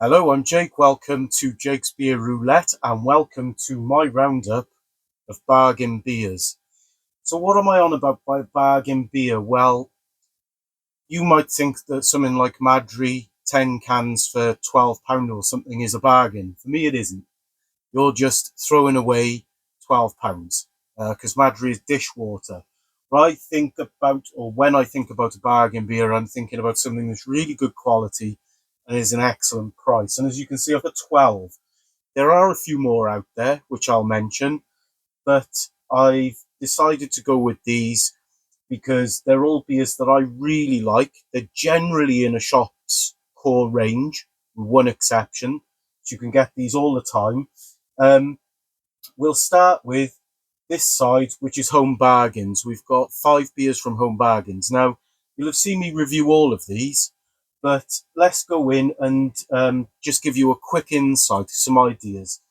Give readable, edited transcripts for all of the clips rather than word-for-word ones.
Hello, I'm Jake. Welcome to Jake's Beer Roulette and welcome to my roundup of bargain beers. So, what am I on about by bargain beer? Well, you might think that something like Madri, 10 cans for £12 or something is a bargain. For me, it isn't. You're just throwing away £12 because Madri is dishwater. When I think about, or when I think about a bargain beer, I'm thinking about something that's really good quality and is an excellent price. And as you can see, I've got 12. There are a few more out there, which I'll mention, but I've decided to go with these because they're all beers that I really like. They're generally in a shop's core range, with one exception. So you can get these all the time. Um, we'll start with this side, which is Home Bargains. We've got 5 beers from Home Bargains. Now, you'll have seen me review all of these, but let's go in and just give you a quick insight, some ideas.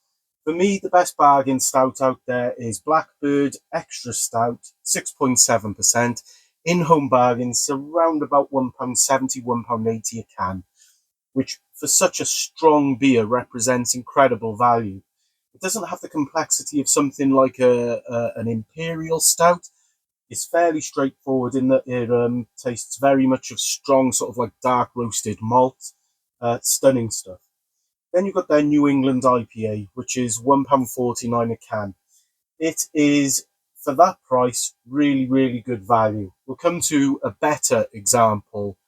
For me, the best bargain stout out there is Blackbird Extra Stout, 6.7%. In Home Bargains, around about £1.70, £1.80 a can, which for such a strong beer represents incredible value. It doesn't have the complexity of something like an imperial stout. It's fairly straightforward in that it tastes very much of strong, sort of like dark roasted malt. Stunning stuff. Then you've got their New England IPA, which is £1.49 a can. It is, for that price, really, really good value. We'll come to a better example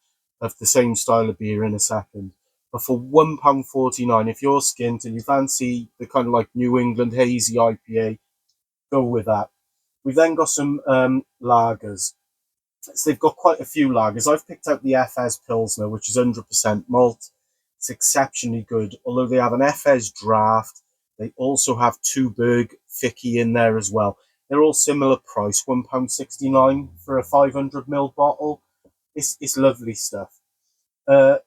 of the same style of beer in a second. But for £1.49, if you're skint and you fancy the kind of like New England hazy IPA, go with that. We've then got some lagers. So they've got quite a few lagers. I've picked out the FS Pilsner, which is 100% malt. It's exceptionally good. Although they have an FS draft, they also have Tuborg Ficky in there as well. They're all similar price, £1.69 for a 500ml bottle. It's lovely stuff. Uh,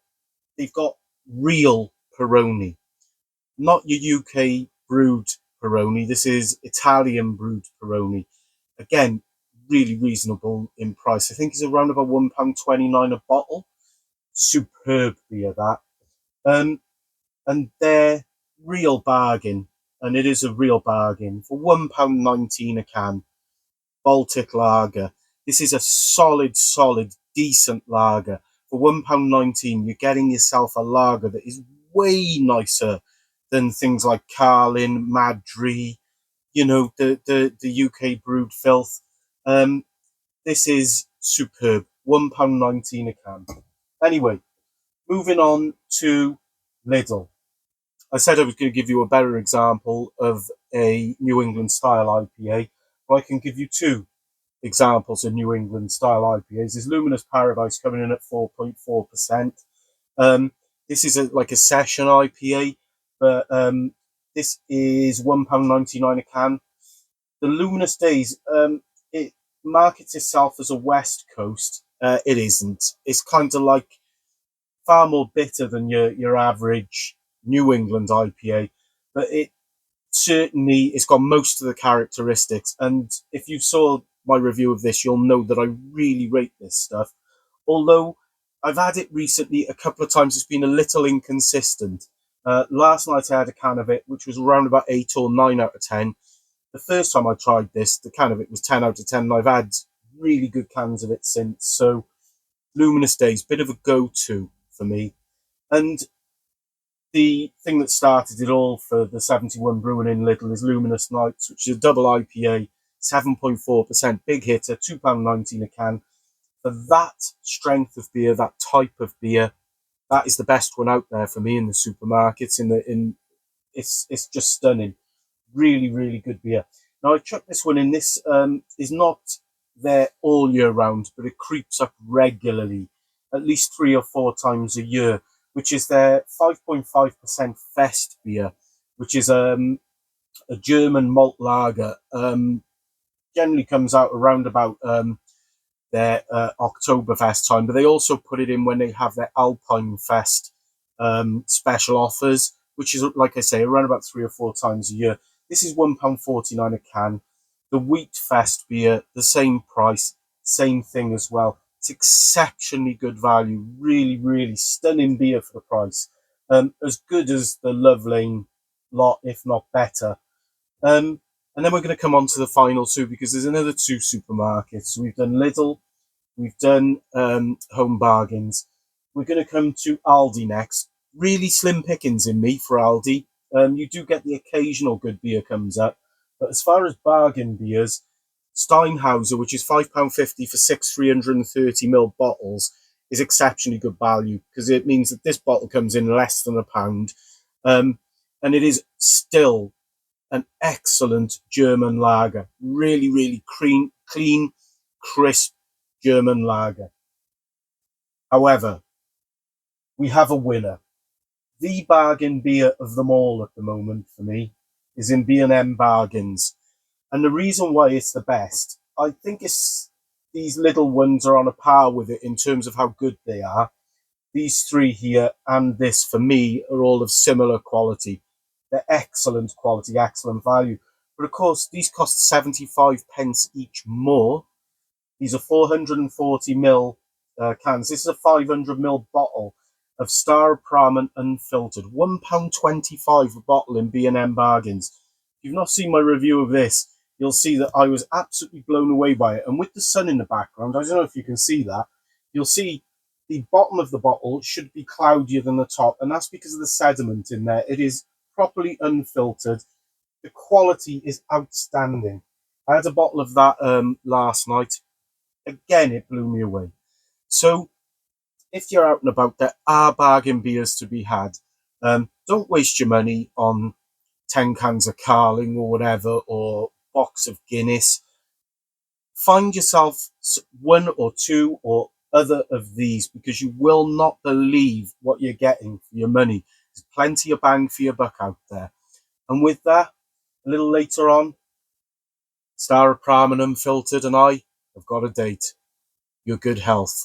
they've got real Peroni, not your UK brewed Peroni. This is Italian brewed Peroni. Again, really reasonable in price. I think it's around about £1.29 a bottle. Superb beer that. Um, and they're real bargain, and it is a real bargain for £1.19 a can. Baltic lager. This is a solid, decent lager. For £1.19, you're getting yourself a lager that is way nicer than things like Carlin, Madri, the UK brewed filth. Um, this is superb. £1.19 a can. Anyway, moving on to Lidl. I said I was going to give you a better example of a New England style IPA, but I can give you two examples of New England style IPAs. There's Luminous Paradise coming in at 4.4%. Um, this is like a session IPA, but this is £1.99 a can. The Luminous Days, it markets itself as a West Coast. It isn't. It's kind of like far more bitter than your average New England IPA, but it's got most of the characteristics. And if you saw my review of this, you'll know that I really rate this stuff. Although I've had it recently a couple of times, it's been a little inconsistent. Last night I had a can of it, which was around about 8 or 9 out of 10. The first time I tried this, the can of it was 10 out of 10, and I've had really good cans of it since. So Luminous Days, bit of a go-to for me. And the thing that started it all for the 71 brewing in Lidl is Luminous Nights, which is a double IPA, 7.4%, big hitter, £2.19 a can. For that strength of beer, that type of beer, that is the best one out there for me in the supermarkets. It's just stunning, really, really good beer. Now I chucked this one in. This is not there all year round, but it creeps up regularly, at least 3 or 4 times a year, which is their 5.5% Fest beer, which is a German malt lager. Generally comes out around about their Oktoberfest time, but they also put it in when they have their Alpine Fest special offers, which is, like I say, around about 3 or 4 times a year. This is £1.49 a can. The Wheat Fest beer, the same price, same thing as well. It's exceptionally good value. Really, really stunning beer for the price. as good as the Love Lane lot, if not better. And then we're going to come on to the final two because there's another two supermarkets. We've done Lidl, we've done Home Bargains. We're going to come to Aldi next. Really slim pickings in me for Aldi. You do get the occasional good beer comes up, but as far as bargain beers, Steinhauser, which is £5.50 for six 330ml bottles, is exceptionally good value because it means that this bottle comes in less than £1, and it is still an excellent German lager. Really, really clean, crisp German lager. However, we have a winner. The bargain beer of them all at the moment for me is in B&M Bargains. And the reason why it's the best, I think it's these little ones are on a par with it in terms of how good they are. These three here and this for me are all of similar quality. They're excellent quality, excellent value. But of course, these cost 75 pence each more. These are 440ml cans. This is a 500ml bottle of Star Pramen unfiltered. £1.25 a bottle in B&M Bargains. If you've not seen my review of this, you'll see that I was absolutely blown away by it. And with the sun in the background, I don't know if you can see that, you'll see the bottom of the bottle should be cloudier than the top, and that's because of the sediment in there. It is properly unfiltered. The quality is outstanding. I had a bottle of that last night. Again, it blew me away. So if you're out and about, there are bargain beers to be had. Don't waste your money on 10 cans of Carling or whatever, or box of Guinness. Find yourself one or two or other of these because you will not believe what you're getting for your money. There's plenty of bang for your buck out there. And with that, a little later on, Star of Pramen Unfiltered and I have got a date. Your good health.